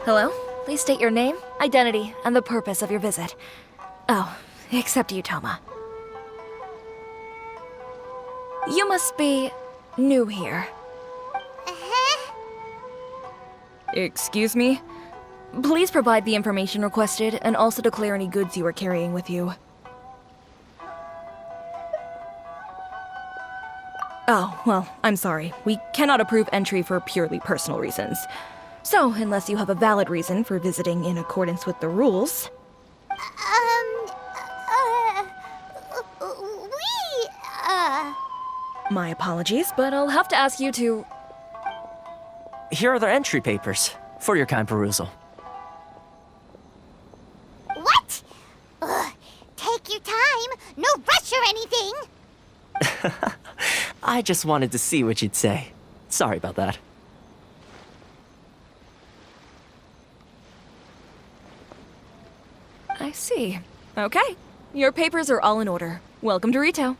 Hello? Please state your name, identity, and the purpose of your visit. Oh, except you, Toma. You must be new here. Excuse me? Please provide the information requested and also declare any goods you are carrying with you. Oh, well, I'm sorry. We cannot approve entry for purely personal reasons. So, unless you have a valid reason for visiting in accordance with the rules... My apologies, but I'll have to ask you to... Here are the entry papers, for your kind perusal. What? Take your time, no rush or anything! I just wanted to see what you'd say. Sorry about that. I see. Okay. Your papers are all in order. Welcome to Rito.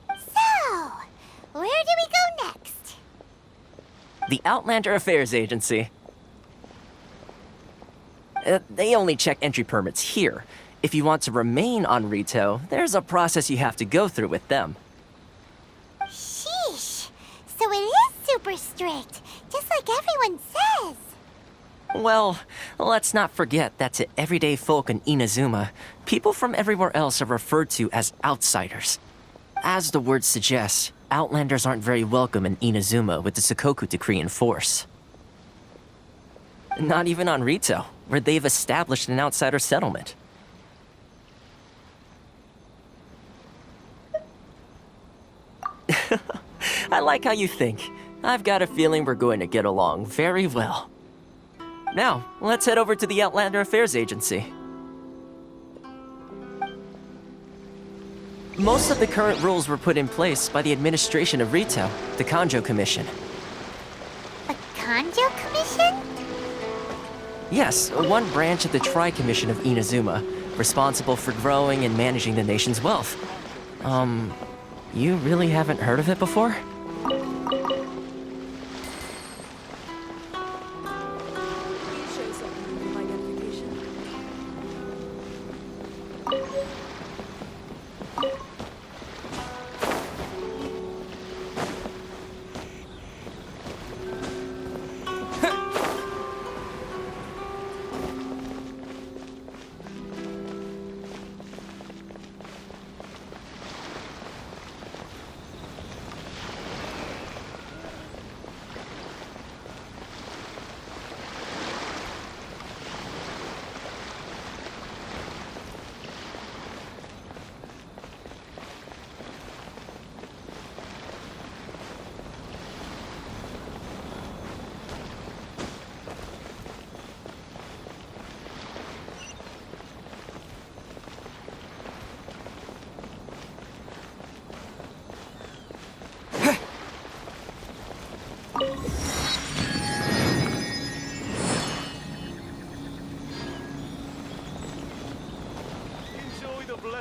So, where do we go next? The Outlander Affairs Agency. They only check entry permits here. If you want to remain on Rito, there's a process you have to go through with them. Sheesh. So it is super strict, just like everyone says. Well, let's not forget that to everyday folk in Inazuma, people from everywhere else are referred to as outsiders. As the word suggests, Outlanders aren't very welcome in Inazuma with the Sakoku Decree in force. Not even on Rito, where they've established an outsider settlement. I like how you think. I've got a feeling we're going to get along very well. Now, let's head over to the Outlander Affairs Agency. Most of the current rules were put in place by the administration of Rito, the Kanjo Commission. The Kanjo Commission? Yes, one branch of the Tri-Commission of Inazuma, responsible for growing and managing the nation's wealth. You really haven't heard of it before?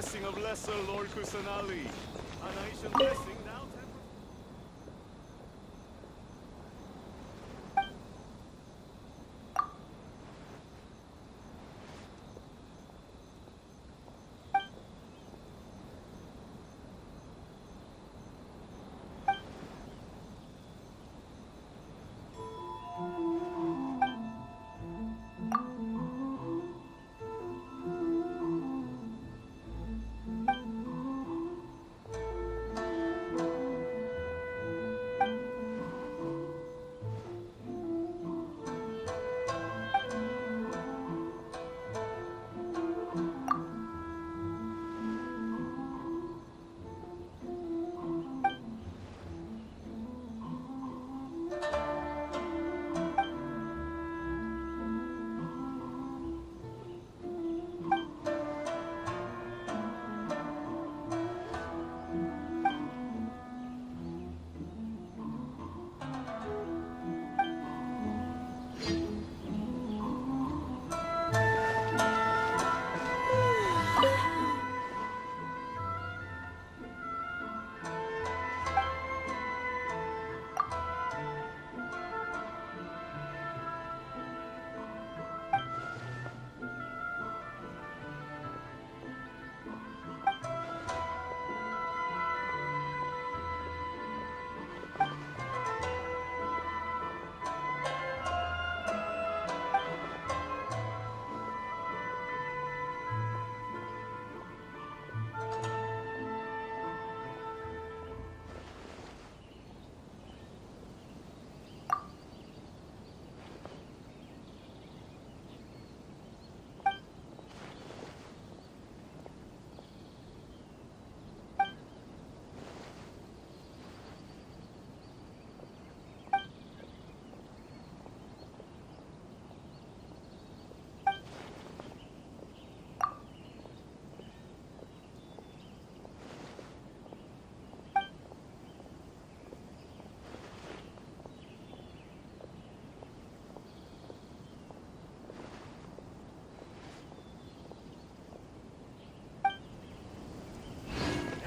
blessing of Lesser Lord Kusanali. An ancient blessing now temporary.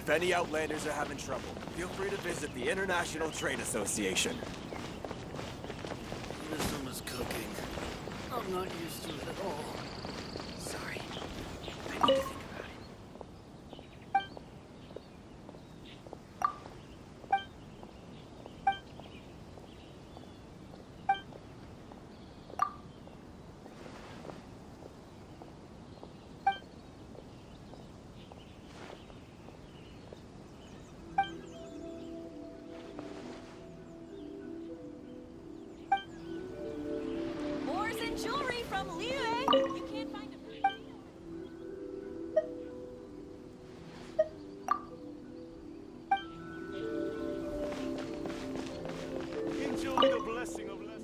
If any Outlanders are having trouble, feel free to visit the International Trade Association. Inuzuma's cooking. I'm not used to it at all. Sorry. I need to think about it. Ores and jewelry from Liu. You can't find a Enjoy the blessing of Lesser.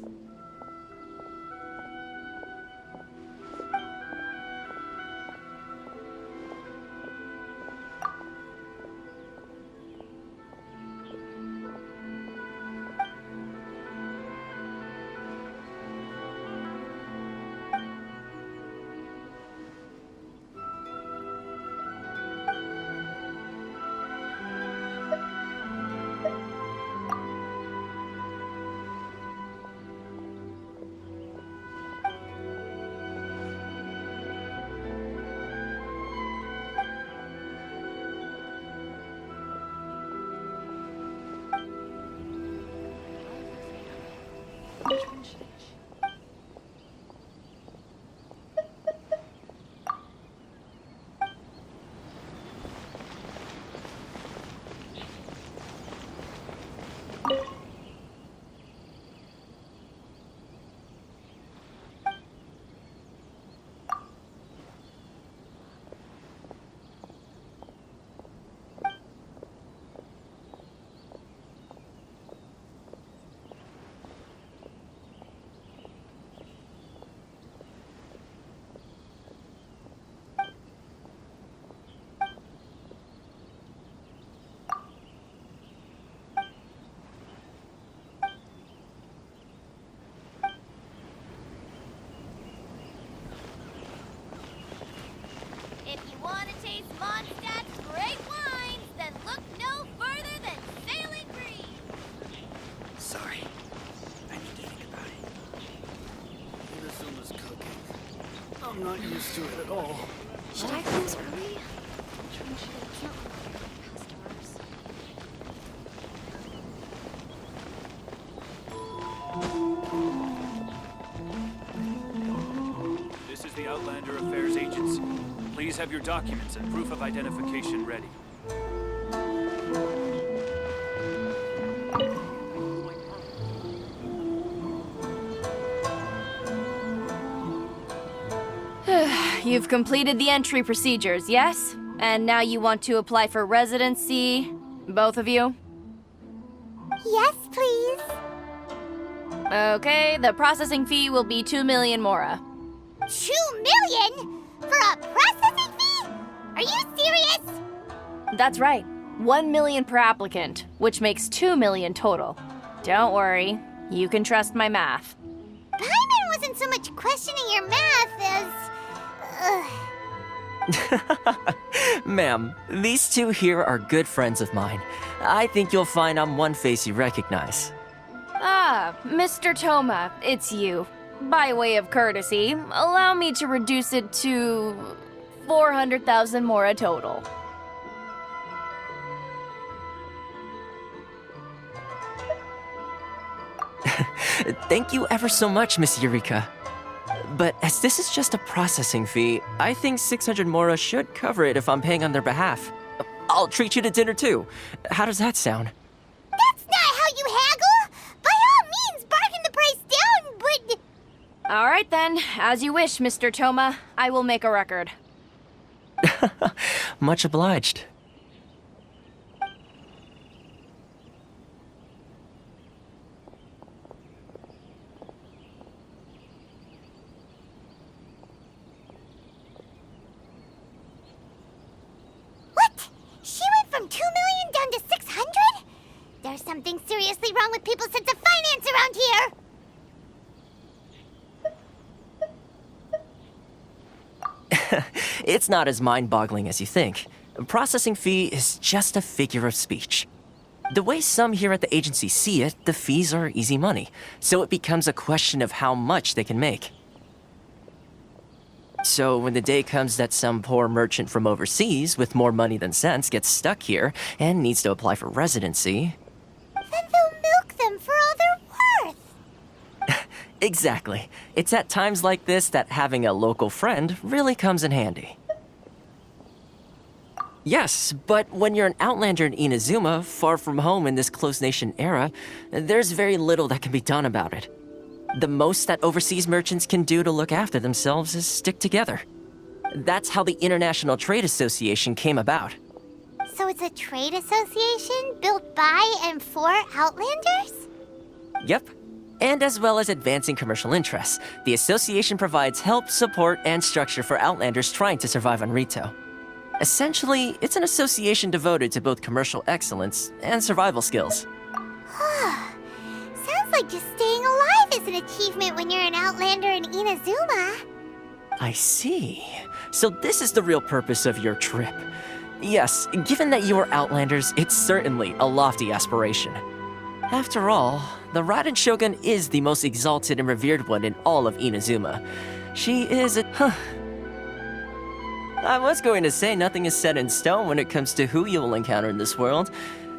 If you want to taste monster, not used to it at all. Should I close early? Trying to kill customers. This is the Outlander Affairs Agency. Please have your documents and proof of identification ready. You've completed the entry procedures, yes? And now you want to apply for residency? Both of you? Yes, please. Okay, the processing fee will be 2 million mora. 2 million? For a processing fee? Are you serious? That's right. 1 million per applicant, which makes 2 million total. Don't worry, you can trust my math. Paimon wasn't so much questioning your math as... Ma'am, these two here are good friends of mine. I think you'll find I'm one face you recognize. Ah, Mr. Toma, it's you. By way of courtesy, allow me to reduce it to 400,000 mora total. Thank you ever so much, Miss Eureka. But as this is just a processing fee, I think 600 mora should cover it if I'm paying on their behalf. I'll treat you to dinner too. How does that sound? That's not how you haggle! By all means, bargain the price down, but... All right then, as you wish, Mr. Toma. I will make a record. Much obliged. What? She went from 2 million down to 600? There's something seriously wrong with people's sense of finance around here! It's not as mind-boggling as you think. A processing fee is just a figure of speech. The way some here at the agency see it, the fees are easy money, so it becomes a question of how much they can make. So when the day comes that some poor merchant from overseas with more money than sense gets stuck here and needs to apply for residency... Then they'll milk them for all they're worth! Exactly. It's at times like this that having a local friend really comes in handy. Yes, but when you're an outlander in Inazuma, far from home in this closed nation era, there's very little that can be done about it. The most that overseas merchants can do to look after themselves is stick together. That's how the International Trade Association came about. So it's a trade association built by and for Outlanders? Yep. And as well as advancing commercial interests, the association provides help, support, and structure for Outlanders trying to survive on Rito. Essentially, it's an association devoted to both commercial excellence and survival skills. Sounds like just staying alive is an achievement when you're an Outlander in Inazuma. I see. So this is the real purpose of your trip. Yes, given that you are Outlanders, it's certainly a lofty aspiration. After all, the Raiden Shogun is the most exalted and revered one in all of Inazuma. She is a... I was going to say nothing is set in stone when it comes to who you will encounter in this world.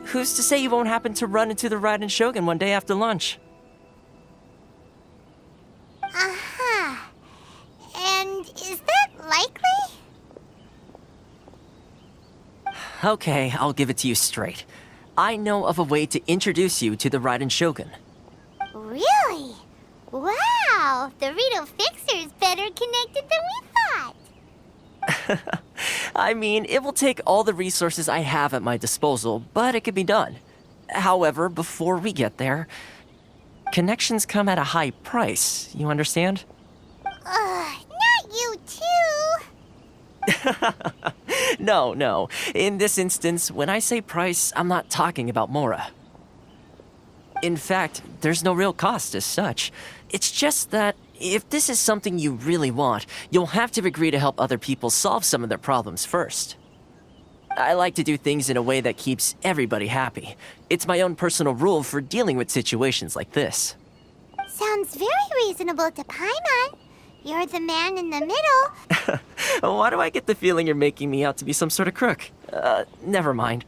Who's to say you won't happen to run into the Raiden Shogun one day after lunch? Uh-huh. And is that likely? Okay, I'll give it to you straight. I know of a way to introduce you to the Raiden Shogun. Really? Wow! The Rito Fixer is better connected than we thought! I mean, it will take all the resources I have at my disposal, but it can be done. However, before we get there, connections come at a high price, you understand? Not you too! No. In this instance, when I say price, I'm not talking about Mora. In fact, there's no real cost as such. It's just that if this is something you really want, you'll have to agree to help other people solve some of their problems first. I like to do things in a way that keeps everybody happy. It's my own personal rule for dealing with situations like this. Sounds very reasonable to Paimon. You're the man in the middle. Why do I get the feeling you're making me out to be some sort of crook? Never mind.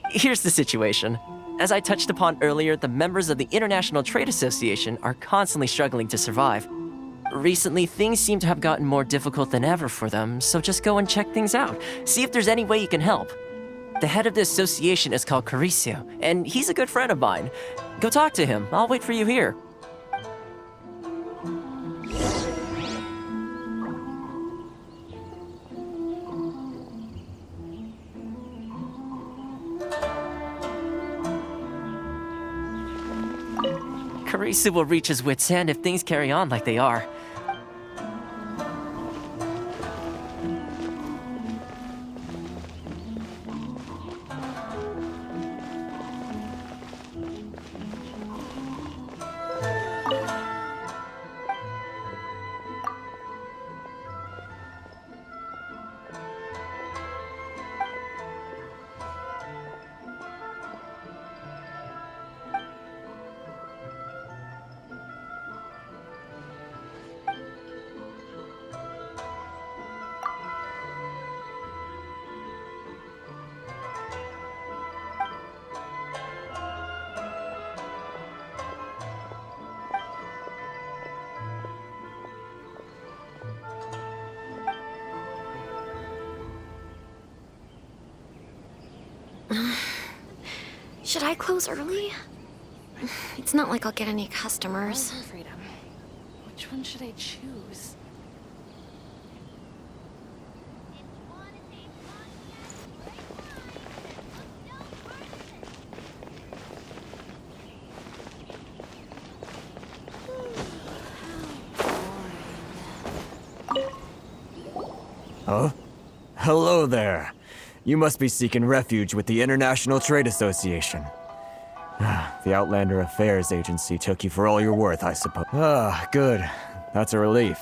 Here's the situation. As I touched upon earlier, the members of the International Trade Association are constantly struggling to survive. Recently, things seem to have gotten more difficult than ever for them, so just go and check things out. See if there's any way you can help. The head of the association is called Caricio, and he's a good friend of mine. Go talk to him. I'll wait for you here. Caricio will reach his wits' end if things carry on like they are. Should I close early? It's not like I'll get any customers. Freedom. Which one should I choose? Huh? Hello there. You must be seeking refuge with the International Trade Association. The Outlander Affairs Agency took you for all you're worth, I suppose. Good. That's a relief.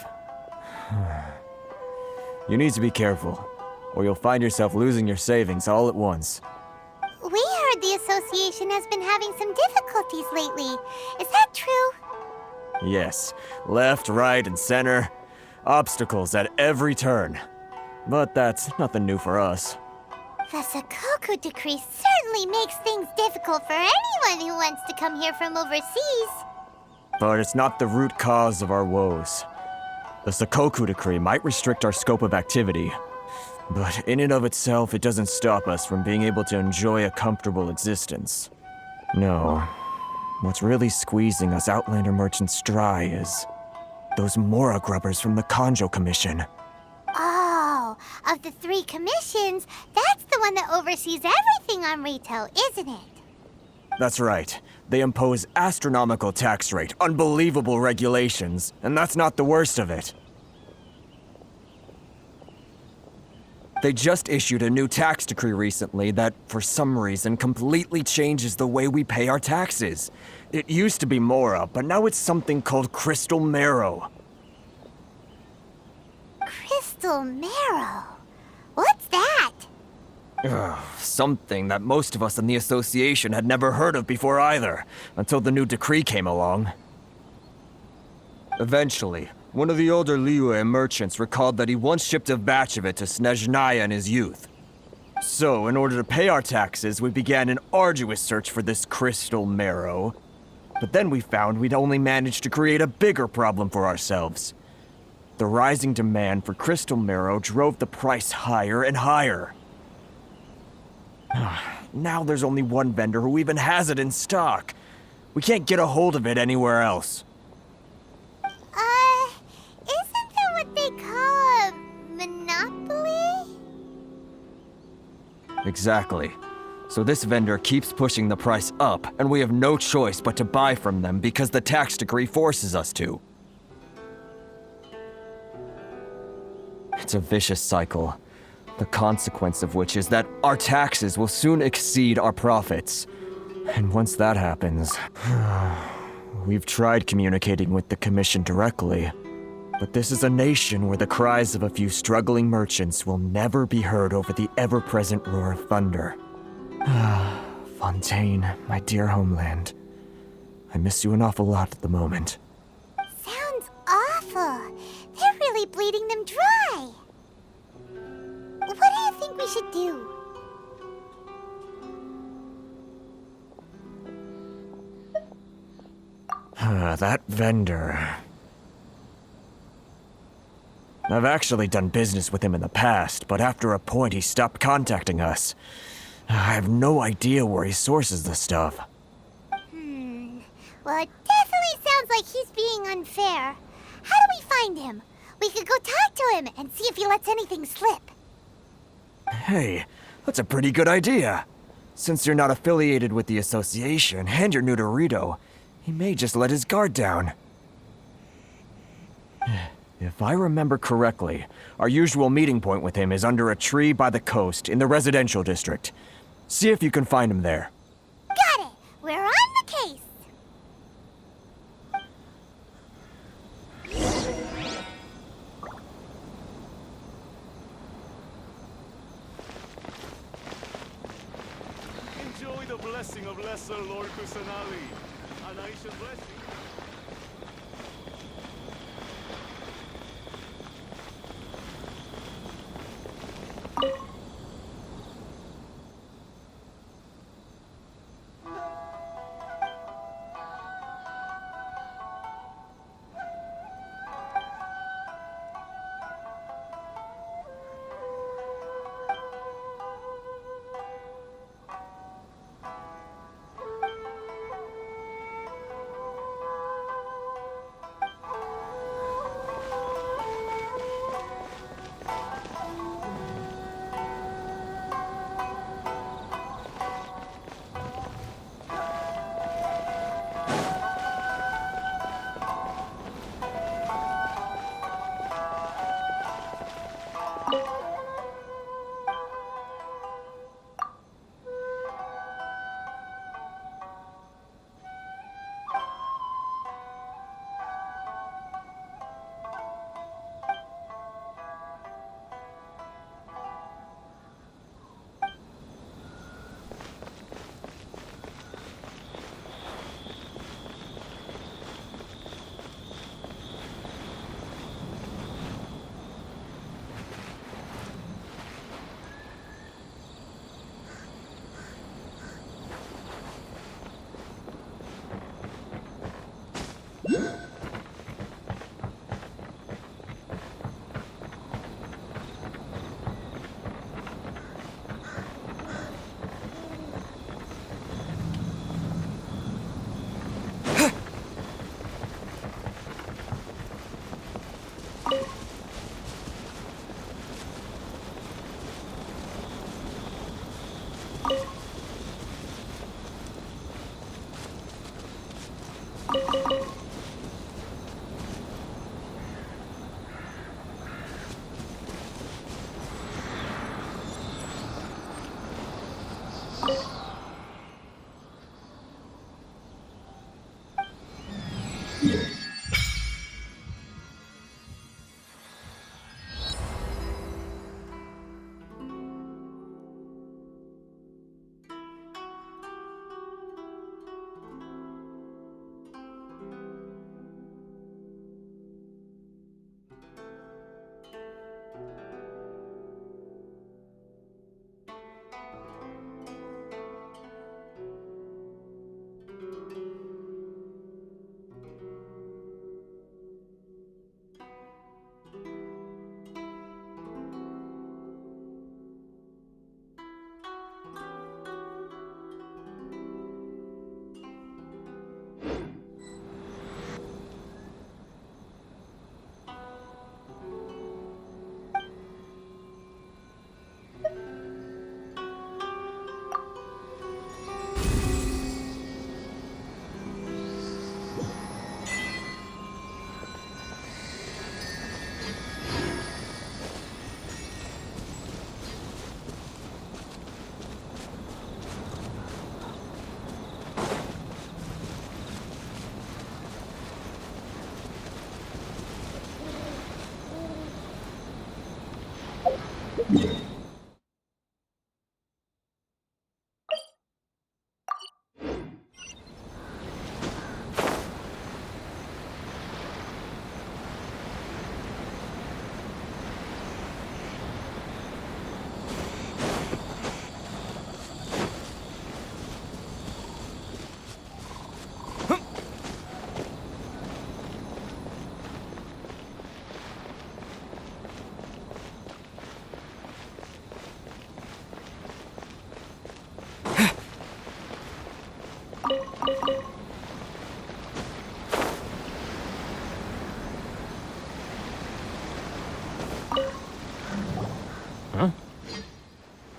You need to be careful, or you'll find yourself losing your savings all at once. We heard the association has been having some difficulties lately. Is that true? Yes. Left, right, and center. Obstacles at every turn. But that's nothing new for us. The Sakoku decree certainly makes things difficult for anyone who wants to come here from overseas. But it's not the root cause of our woes. The Sakoku decree might restrict our scope of activity, but in and of itself, it doesn't stop us from being able to enjoy a comfortable existence. No. What's really squeezing us Outlander merchants dry is those Mora grubbers from the Kanjo Commission. Oh, of the 3 commissions, that's the one that oversees everything on retail, isn't it? That's right. They impose astronomical tax rate, unbelievable regulations, and that's not the worst of it. They just issued a new tax decree recently that, for some reason, completely changes the way we pay our taxes. It used to be Mora, but now it's something called Crystal Marrow. Crystal Marrow? What's that? Something that most of us in the association had never heard of before either, until the new decree came along. Eventually, one of the older Liyue merchants recalled that he once shipped a batch of it to Snezhnaya in his youth. So, in order to pay our taxes, we began an arduous search for this Crystal Marrow. But then we found we'd only managed to create a bigger problem for ourselves. The rising demand for Crystal Marrow drove the price higher and higher. Now there's only one vendor who even has it in stock. We can't get a hold of it anywhere else. Isn't that what they call a monopoly? Exactly. So this vendor keeps pushing the price up, and we have no choice but to buy from them because the tax decree forces us to. It's a vicious cycle. The consequence of which is that our taxes will soon exceed our profits. And once that happens, we've tried communicating with the Commission directly. But this is a nation where the cries of a few struggling merchants will never be heard over the ever-present roar of thunder. Fontaine, my dear homeland. I miss you an awful lot at the moment. bleeding them dry. What do you think we should do? That vendor. I've actually done business with him in the past, but after a point he stopped contacting us. I have no idea where he sources the stuff. Well, it definitely sounds like he's being unfair. How do we find him? We could go talk to him and see if he lets anything slip. Hey, that's a pretty good idea. Since you're not affiliated with the association and you're new to Rito, he may just let his guard down. If I remember correctly, our usual meeting point with him is under a tree by the coast in the residential district. See if you can find him there. Got it! We're on the case! Enjoy the blessing of Lesser Lord Kusanali. And I shall bless you.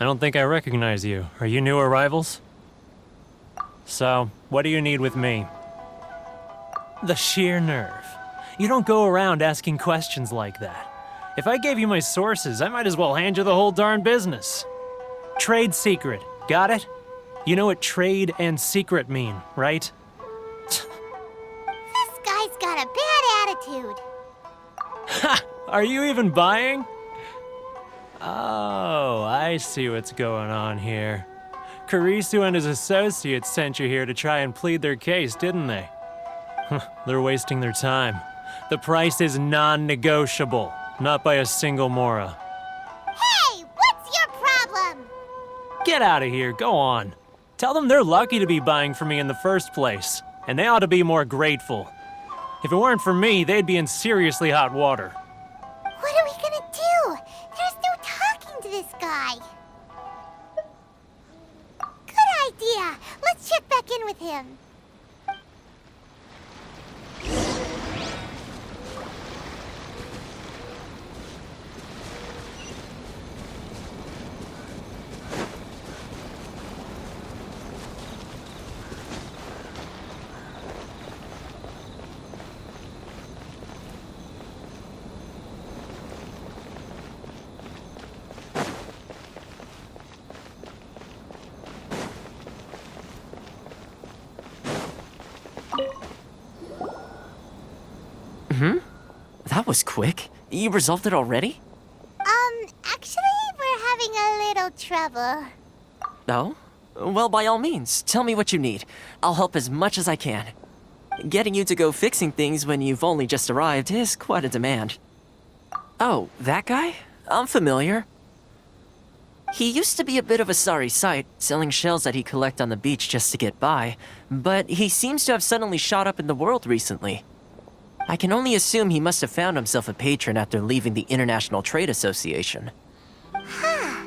I don't think I recognize you. Are you new arrivals? So, what do you need with me? The sheer nerve. You don't go around asking questions like that. If I gave you my sources, I might as well hand you the whole darn business. Trade secret, got it? You know what trade and secret mean, right? This guy's got a bad attitude. Ha! Are you even buying? Oh, I see what's going on here. Karisu and his associates sent you here to try and plead their case, didn't they? They're wasting their time. The price is non-negotiable, not by a single Mora. Hey, what's your problem? Get out of here, go on. Tell them they're lucky to be buying from me in the first place, and they ought to be more grateful. If it weren't for me, they'd be in seriously hot water. What are we gonna do? There's no talking to this guy. Good idea. Let's check back in with him. That was quick. You resolved it already? Actually, we're having a little trouble. Oh? Well, by all means, tell me what you need. I'll help as much as I can. Getting you to go fixing things when you've only just arrived is quite a demand. Oh, that guy? I'm familiar. He used to be a bit of a sorry sight, selling shells that he collect on the beach just to get by, but he seems to have suddenly shot up in the world recently. I can only assume he must have found himself a patron after leaving the International Trade Association. Huh.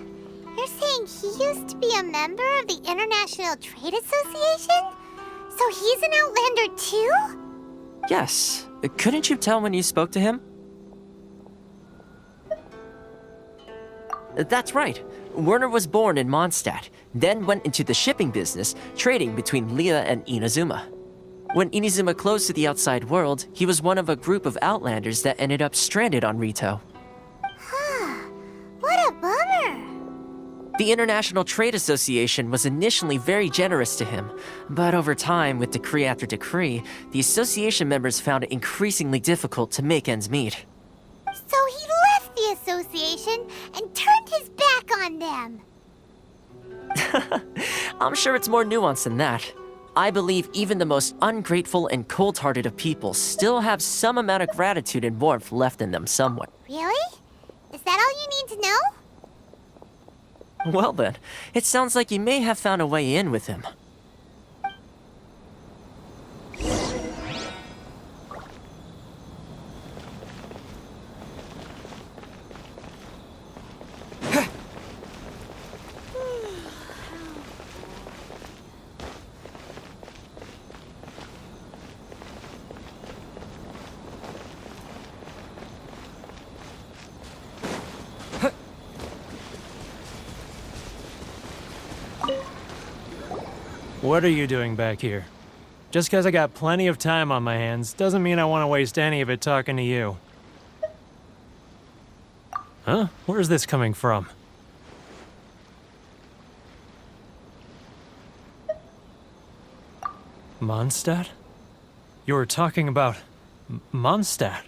You're saying he used to be a member of the International Trade Association? So he's an Outlander too? Yes. Couldn't you tell when you spoke to him? That's right. Werner was born in Mondstadt, then went into the shipping business, trading between Lea and Inazuma. When Inazuma closed to the outside world, he was one of a group of Outlanders that ended up stranded on Rito. Huh. What a bummer. The International Trade Association was initially very generous to him, but over time, with decree after decree, the association members found it increasingly difficult to make ends meet. So he left the association and turned his back on them. I'm sure it's more nuanced than that. I believe even the most ungrateful and cold-hearted of people still have some amount of gratitude and warmth left in them somewhere. Really? Is that all you need to know? Well then, it sounds like you may have found a way in with him. What are you doing back here? Just because I got plenty of time on my hands doesn't mean I want to waste any of it talking to you. Huh? Where's this coming from? Mondstadt? You were talking about Mondstadt.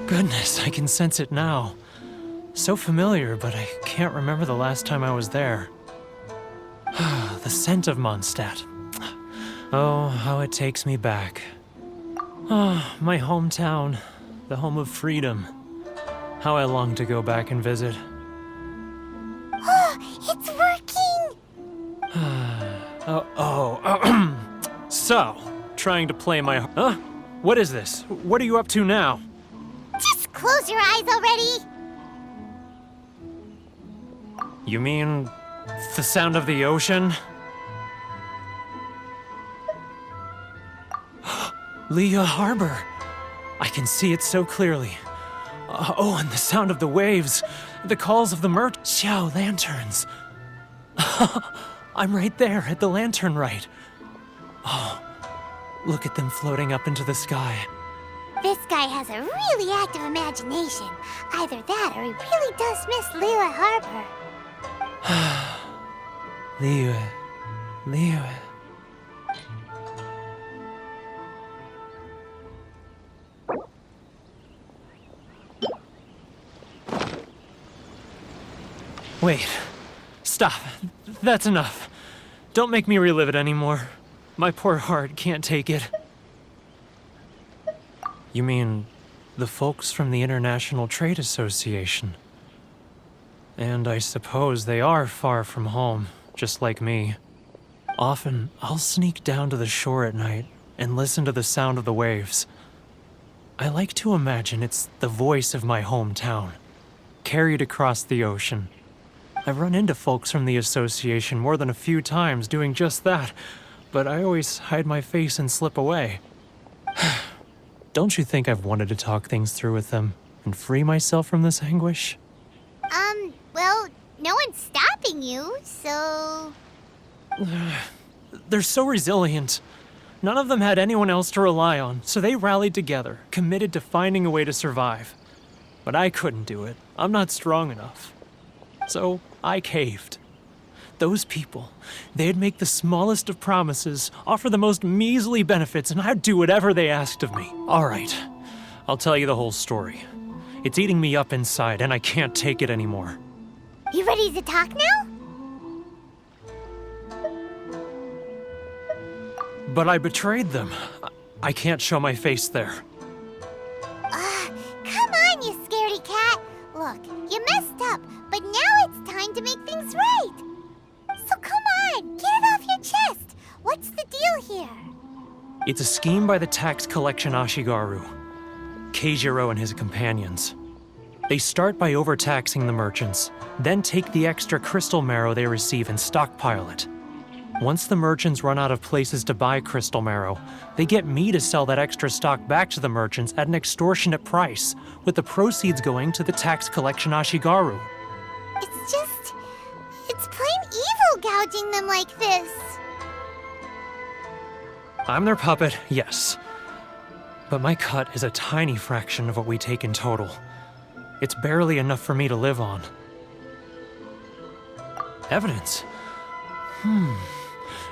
Goodness, I can sense it now. So familiar, but I can't remember the last time I was there. The scent of Mondstadt. Oh, how it takes me back. Oh, my hometown, the home of freedom. How I long to go back and visit. Oh, it's working! So, trying to play my... Huh? What is this? What are you up to now? Just close your eyes already! You mean the sound of the ocean? Leah Harbor. I can see it so clearly. Oh, and the sound of the waves. The calls of the Xiao lanterns. I'm right there at the lantern right. Oh, look at them floating up into the sky. This guy has a really active imagination. Either that or he really does miss Liyue Harbor. Liyue. Wait. Stop. That's enough. Don't make me relive it anymore. My poor heart can't take it. You mean the folks from the International Trade Association? And I suppose they are far from home, just like me. Often, I'll sneak down to the shore at night and listen to the sound of the waves. I like to imagine it's the voice of my hometown, carried across the ocean. I've run into folks from the association more than a few times doing just that, but I always hide my face and slip away. Don't you think I've wanted to talk things through with them and free myself from this anguish? Well, no one's stopping you, so... They're so resilient. None of them had anyone else to rely on, so they rallied together, committed to finding a way to survive. But I couldn't do it. I'm not strong enough. So I caved. Those people, they'd make the smallest of promises, offer the most measly benefits, and I'd do whatever they asked of me. All right, I'll tell you the whole story. It's eating me up inside, and I can't take it anymore. You ready to talk now? But I betrayed them. I can't show my face there. Come on, you scaredy cat. Look, you messed up, but now it's time to make things right. So come on, get it off your chest. What's the deal here? It's a scheme by the tax collection Ashigaru, Keijiro and his companions. They start by overtaxing the merchants, then take the extra crystal marrow they receive and stockpile it. Once the merchants run out of places to buy crystal marrow, they get me to sell that extra stock back to the merchants at an extortionate price, with the proceeds going to the tax collection Ashigaru. It's plain evil gouging them like this. I'm their puppet, yes. But my cut is a tiny fraction of what we take in total. It's barely enough for me to live on. Evidence?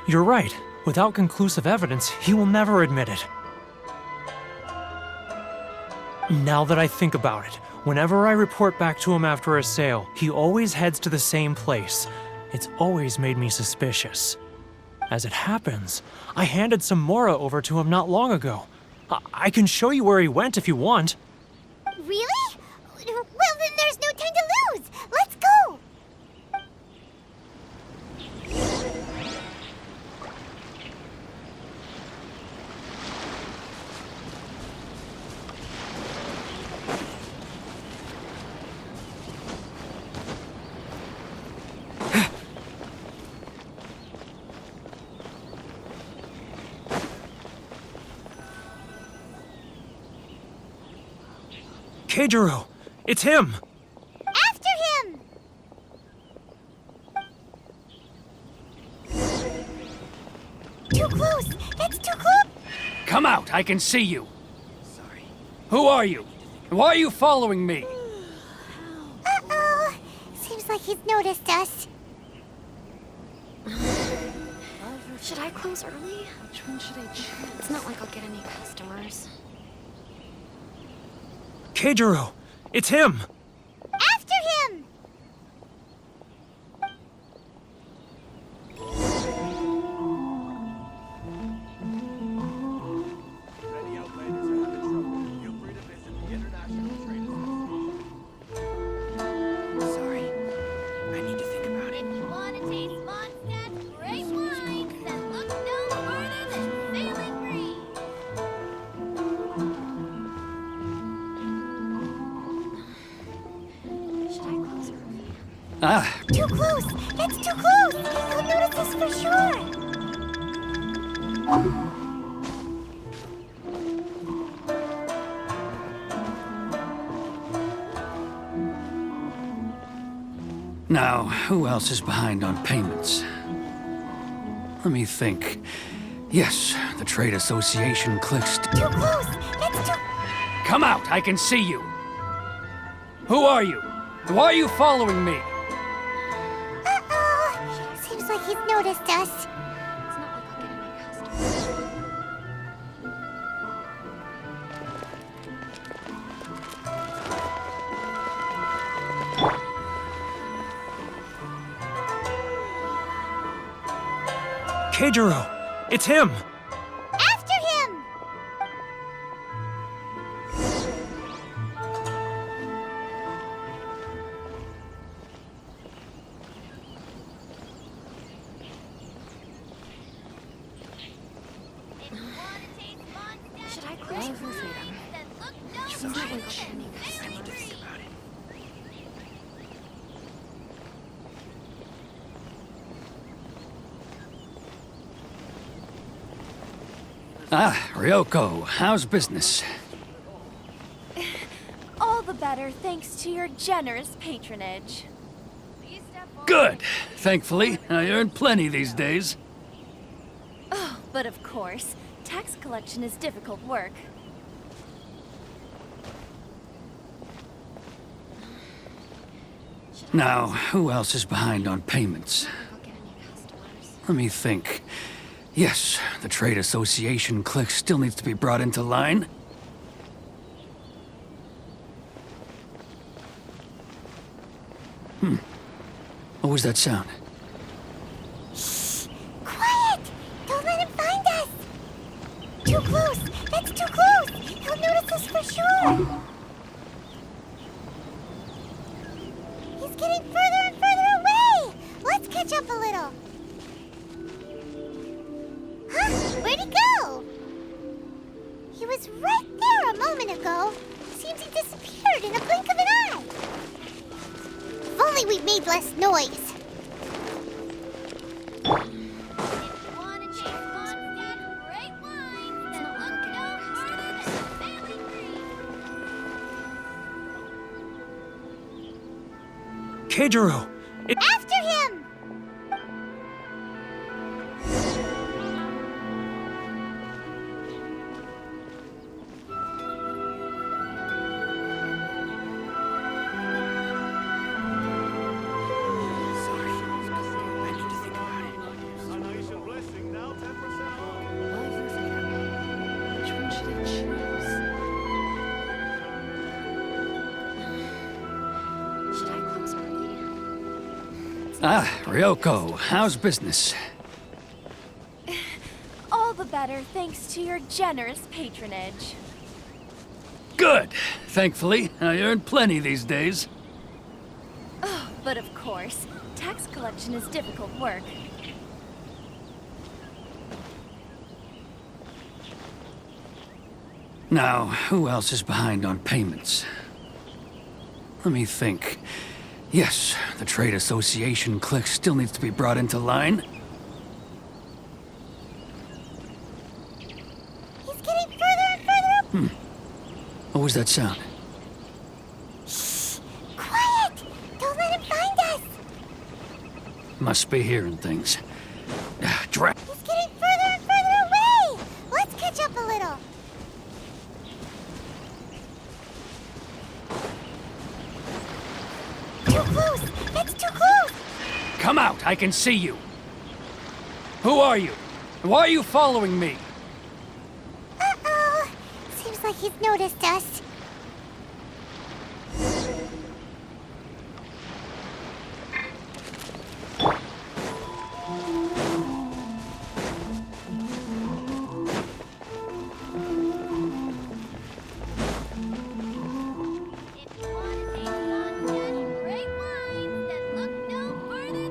You're right. Without conclusive evidence, he will never admit it. Now that I think about it, whenever I report back to him after a sale, he always heads to the same place. It's always made me suspicious. As it happens, I handed some Mora over to him not long ago. I can show you where he went if you want. Really? Well, then there's no time to lose. Let's go. Keijiro! It's him! After him! Too close! That's too close! Come out, I can see you. Sorry. Who are you? And why are you following me? Uh-oh. Seems like he's noticed us. Should I close early? Which one should I choose? It's not like I'll get any customers. Keijiro! It's him! After him! Any outlanders are having trouble, feel free to visit the International Trade Association. Sorry. I need to think about it. Want to taste Mondstadt's great wine? Too close! That's too close! He'll notice us for sure! Now, who else is behind on payments? Let me think. Yes, the Trade Association clicks. Too close! That's too... Come out! I can see you! Who are you? Why are you following me? Uh-oh! Seems like he's noticed us. It's not like I'll get any customers. Keijiro! It's him! After him! Should I close early? It's not like I'll get any customers. Ryoko, how's business? All the better thanks to your generous patronage. Good! Thankfully, I earn plenty these days. Oh, but of course, tax collection is difficult work. Now, who else is behind on payments? I'll get any customers. Let me think. Yes, the Trade Association clique still needs to be brought into line. What was that sound? Quiet! Don't let him find us! Too close! That's too close! He'll notice us for sure! He's getting further and further away! Let's catch up a little! Huh? Where'd he go? He was right there a moment ago. Seems he disappeared in a blink of an eye. If only we'd made less noise. Keijiro! After him! An Asian blessing now 10% off. Love or freedom? Which one should I choose? Should I close early? Ryoko, how's business? All the better thanks to your generous patronage. Good! Thankfully, I earn plenty these days. Oh, but of course, tax collection is difficult work. Now, who else is behind on payments? Let me think. Yes, the Trade Association clique still needs to be brought into line. He's getting further and further up. What was that sound? Quiet! Don't let him find us. Must be hearing things. Drat. He's getting further and further away. Let's catch up a little. Too close! That's too close! Come out! I can see you! Who are you? Why are you following me? Uh-oh! Seems like he's noticed us.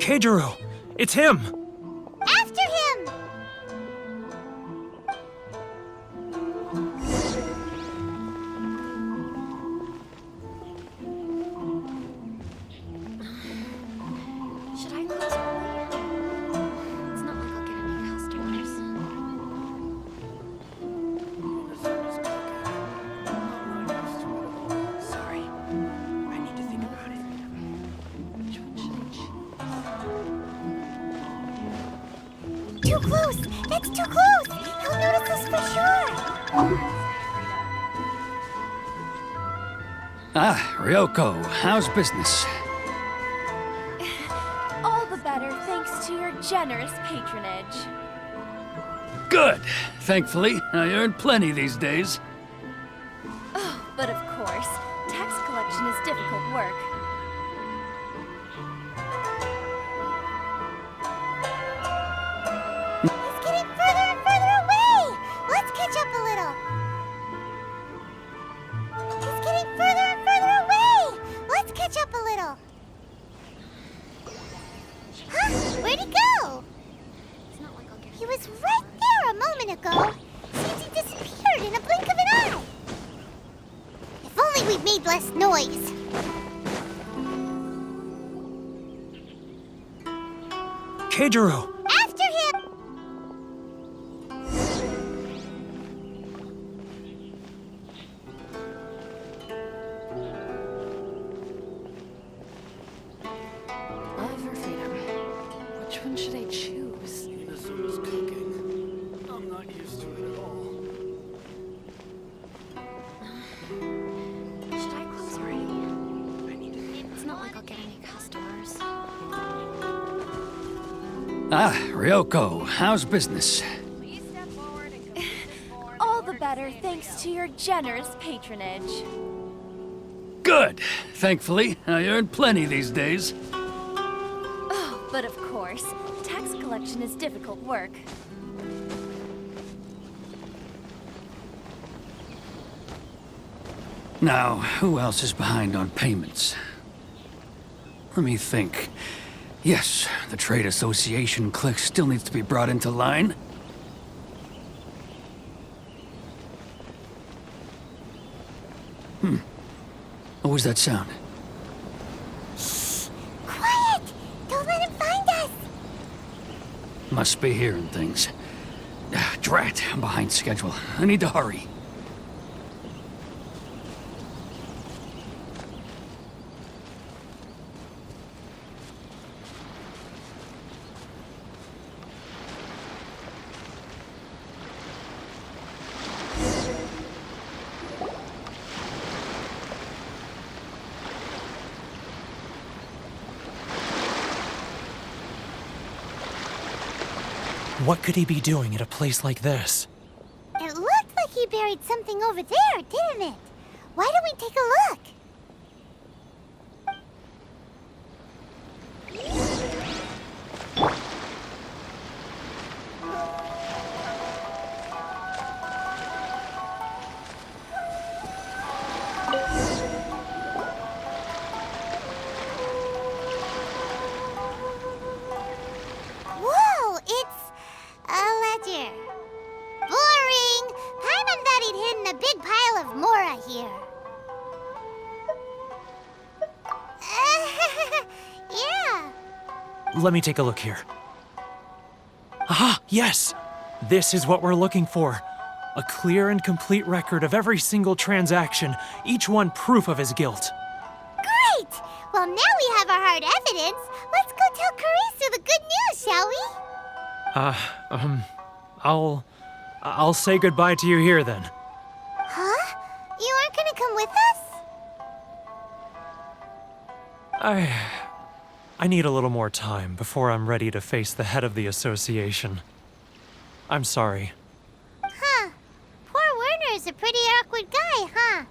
Keijiro! It's him! After him! too close! That's too close! He'll notice us for sure! Ah, Ryoko, how's business? All the better thanks to your generous patronage. Good. Thankfully, I earn plenty these days. Oh, but of course, tax collection is difficult work. He's getting further and further away! Let's catch up a little. He's getting further and further away! Let's catch up a little. Huh? Where'd he go? It's not like I'll get He was right there a moment ago. Seems he disappeared in a blink of an eye. If only we'd made less noise. Keijiro! After him! love or freedom. Which one should I choose? Inazuma's cooking. I'm not used to it at all. Should I close early? It's not like I'll get any customers. Ah, Ryoko, how's business? All the better thanks to your generous patronage. Good. Thankfully, I earn plenty these days. Oh, but of course, tax collection is difficult work. Now, who else is behind on payments? Let me think. Yes, the trade association clique still needs to be brought into line. What was that sound? Quiet! Don't let him find us! Must be hearing things. Ah, drat, I'm behind schedule. I need to hurry. What could he be doing at a place like this? It looked like he buried something over there, didn't it? Why don't we take a look? Whoa, it's a ledger. Boring! Paimon thought he'd hidden a big pile of Mora here. Yeah. Let me take a look here. Aha! Yes! This is what we're looking for. A clear and complete record of every single transaction, each one proof of his guilt. Great! Well, now we have our hard evidence. Let's go tell Karisu the good news, shall we? I'll say goodbye to you here then. Huh? You aren't gonna come with us? I need a little more time before I'm ready to face the head of the association. I'm sorry. Huh. Poor Werner's a pretty awkward guy, huh?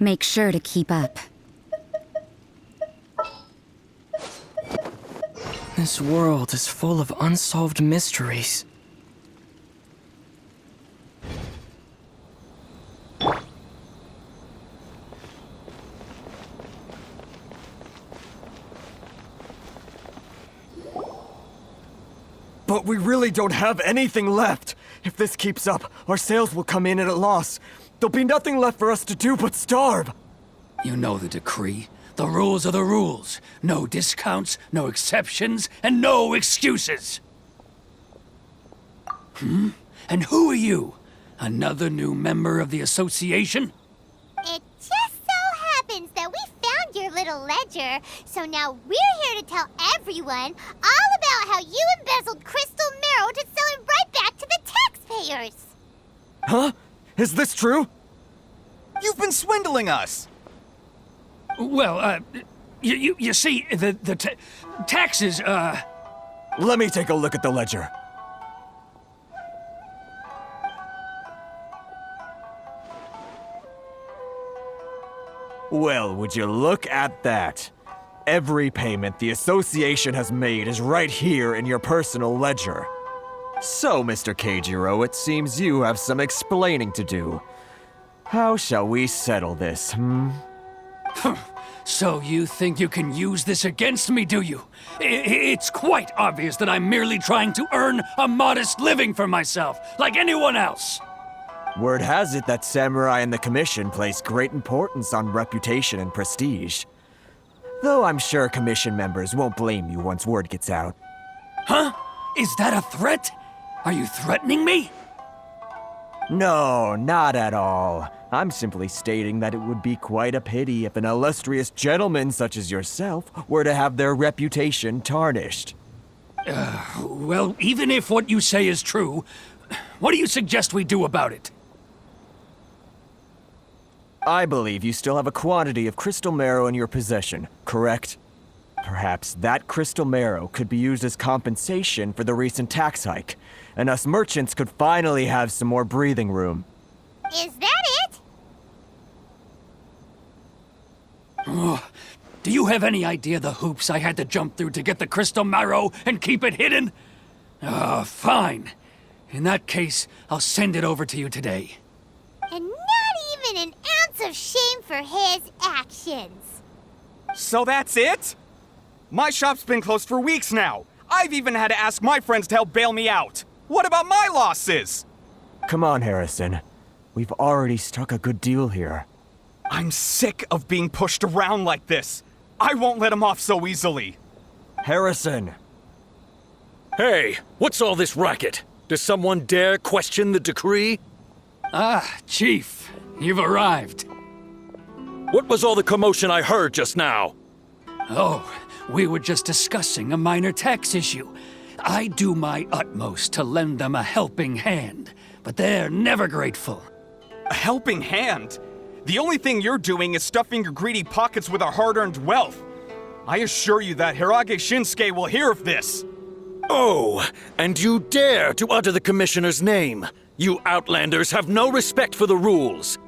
Make sure to keep up. This world is full of unsolved mysteries. But we really don't have anything left. If this keeps up, our sales will come in at a loss. There'll be nothing left for us to do but starve. You know the decree. The rules are the rules. No discounts, no exceptions, and no excuses. And who are you? Another new member of the association? It just so happens that we found your little ledger, so now we're here to tell everyone all about how you embezzled crystal marrow to sell it right back to the taxpayers. Huh? Is this true? You've been swindling us! Well, you see, the taxes, Let me take a look at the ledger. Well, would you look at that? Every payment the association has made is right here in your personal ledger. So, Mr. Keijiro, it seems you have some explaining to do. How shall we settle this, So you think you can use this against me, do you? It's quite obvious that I'm merely trying to earn a modest living for myself, like anyone else. Word has it that samurai and the commission place great importance on reputation and prestige. Though I'm sure commission members won't blame you once word gets out. Huh? Is that a threat? Are you threatening me? No, not at all. I'm simply stating that it would be quite a pity if an illustrious gentleman such as yourself were to have their reputation tarnished. Well, even if what you say is true, what do you suggest we do about it? I believe you still have a quantity of crystal marrow in your possession, correct? Perhaps that crystal marrow could be used as compensation for the recent tax hike, and us merchants could finally have some more breathing room. Is that it? Do you have any idea the hoops I had to jump through to get the crystal marrow and keep it hidden? Fine. In that case, I'll send it over to you today. And not even an ounce of shame for his actions. So that's it? My shop's been closed for weeks now. I've even had to ask my friends to help bail me out. What about my losses? Come on, Harrison. We've already struck a good deal here. I'm sick of being pushed around like this. I won't let him off so easily. Harrison! Hey, what's all this racket? Does someone dare question the decree? Chief, you've arrived. What was all the commotion I heard just now? Oh, we were just discussing a minor tax issue. I do my utmost to lend them a helping hand, but they're never grateful. A helping hand? The only thing you're doing is stuffing your greedy pockets with our hard-earned wealth. I assure you that Hirage Shinsuke will hear of this. Oh, and you dare to utter the Commissioner's name. You Outlanders have no respect for the rules.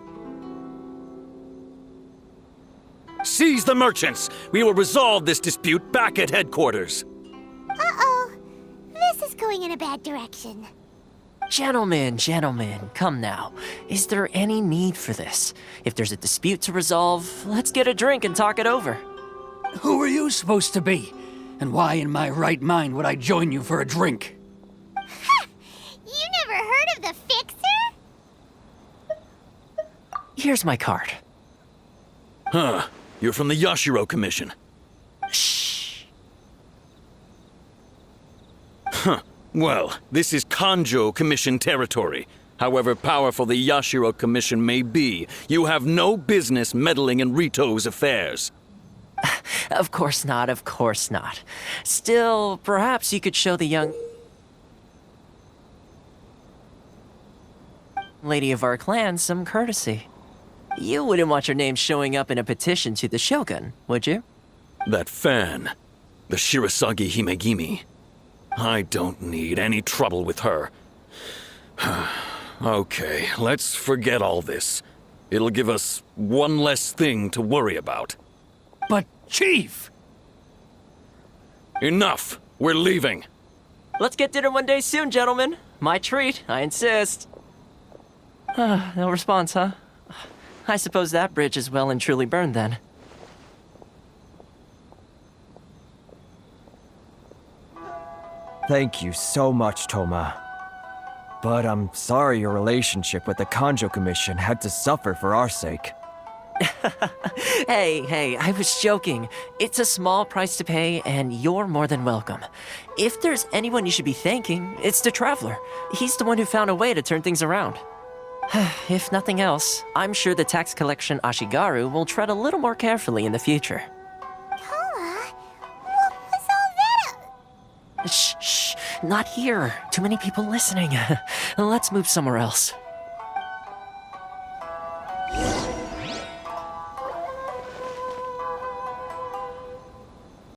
Seize the merchants. We will resolve this dispute back at headquarters. Uh-oh. This is going in a bad direction. Gentlemen, come now. Is there any need for this? If there's a dispute to resolve, let's get a drink and talk it over. Who are you supposed to be? And why in my right mind would I join you for a drink? Ha! You never heard of the Fixer? Here's my card. Huh. You're from the Yashiro Commission. Shh. Huh. Well, this is Kanjo Commission territory. However powerful the Yashiro Commission may be, you have no business meddling in Rito's affairs. Of course not, of course not. Still, perhaps you could show the young lady of our clan some courtesy. You wouldn't want your name showing up in a petition to the Shogun, would you? That fan, the Shirasagi Himegimi. I don't need any trouble with her. Okay, let's forget all this. It'll give us one less thing to worry about. But, Chief! Enough! We're leaving! Let's get dinner one day soon, gentlemen. My treat, I insist. No response, huh? I suppose that bridge is well and truly burned then. Thank you so much, Toma. But I'm sorry your relationship with the Kanjo Commission had to suffer for our sake. Hey, I was joking. It's a small price to pay, and you're more than welcome. If there's anyone you should be thanking, it's the Traveler. He's the one who found a way to turn things around. If nothing else, I'm sure the tax collection Ashigaru will tread a little more carefully in the future. Toma, what was all that? Shh, not here. Too many people listening. Let's move somewhere else.